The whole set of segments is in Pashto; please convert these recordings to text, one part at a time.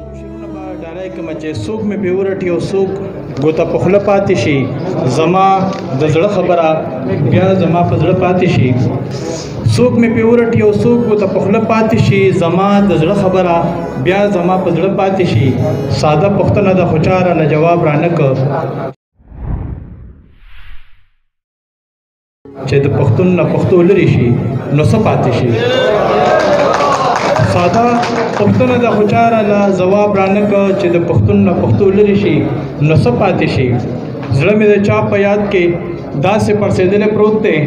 شیرونه به ډالۍ کومه چې څوک مې پې ورټي او څوک ګوته په خوله پاتې شي زما د زړه خبره بیا زما په زړه پاتې شي څوک مې پې ورټي او څوک ګوته په خوله پاتې شي زما د زړه خبره بیا زما په زړه پاتې شي ساده پوښتنه ده خو چا رانه جواب رانه کړ چې د پښتون نه پښتو لرې شي نو څه پاتې شي ساده پښتنه د خوچاره لا جواب رانه کړ چې د پښتون نه پښتو لري شي نو څه پاتې شي زړه مې د چا په یاد کې داسې پړسېدلی پروت دی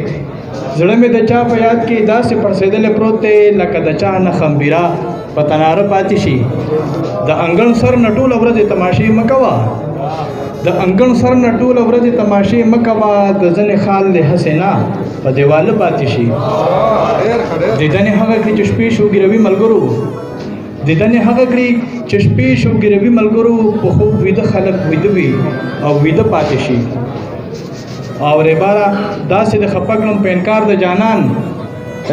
زړه مې د چا په یاد کې داسې پړسېدلی پروت دی لکه د چا نه خمبیره په تناره پاتې شي د انګړ سر نه ټوله ورځې تماشې مه کوه د انګړ سر نه ټوله ورځې تماشې مه کوه د ځنې خال دې هسې نه په دیواله پاتې شي دیدنې هغه کړي چې شپې شوګیروي ملګرو دیدنې هغه کړي چې شپې شوګیروي ملګرو په خوب ویده خلک ویده وي او ویده پاتې شي او ریباره داسې د خفه کړم په انکار د جانان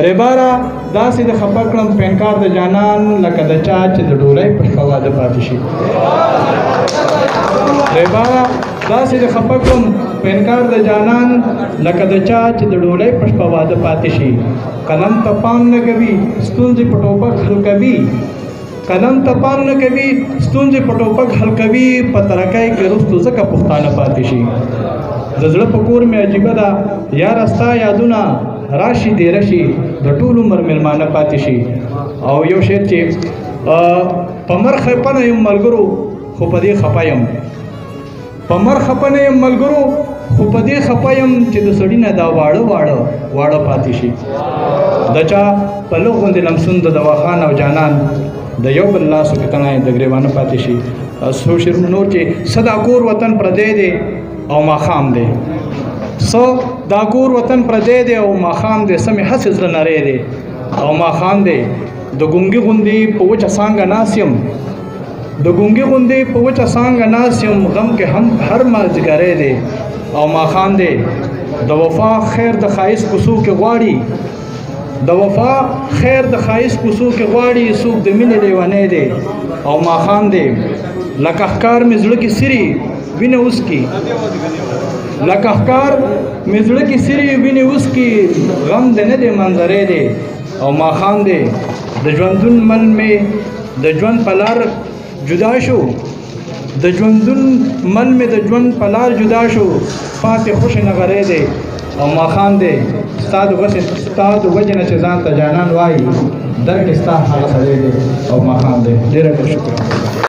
ریباره داسې د خفه کړم په انکار د جانان لکه د چا چې د ډولۍ په شپه واده پاتې شي ریباره داسې د خفه کړم په انکار د جانان لکه د چا چې د ډولۍ په شپه واده پاتې شي قلم ته پام نه کوي ستونزې په ټوپک حل کوي قلم ته پام نه کوي ستونزې په ټوپک حل کوي په ترقۍ کې رستو ځکه پښتانه پاتې شي د زړه په کور مې عجیبه ده یاره ستا یادونه راشي دې راشي د ټول عمر مېلمانه پاتې شي او یو شعر چې په مر خفه نه یم ملګرو خو په دې خفه یم په مر خفه نه یم ملګرو خو په دې خفه یم چې د سړي نه دا واړه پاتې شي د چا په لږ غوندې لمسون د دواخان او جانان د یو بل لاسو کې تنه د ګریوانه پاتې شي څو شعرونه نور چې څه دا کور وطن پردی دی او ماښام دی څه دا کور وطن پردی دی او ماښام دی څه مې هسې زړه نری دی او ماښام دی د ګونګي غوندې په وچه څانګه ناست یم د ګونګي غوندې په وچه څانګه ناست یم غم کې هم هر مازدیګری دی او ماښام دی د وفا خیر د ښایست کوڅو کې غواړي د وفا خیر د ښایست کوڅو کې غواړي څوک د مینې لیونی دی او ماښام دی لکه ښکار مې زړه کې سري وینه اوس کې لکه ښکار مې زړه کې سري وینې اوس کې غم د نه دی منظرې دی او ماښام دی د ژوندون مل مې د ژوند په لار جدا شو د ژوندون مل مې د ژوند په لار جدا شو پاتې خوشې نغری دی او ماښام دی ستا د وجې نه چې ځان ته جانان وایي درکې ستا هغه سړی دی او ماښام دی ډېر شکر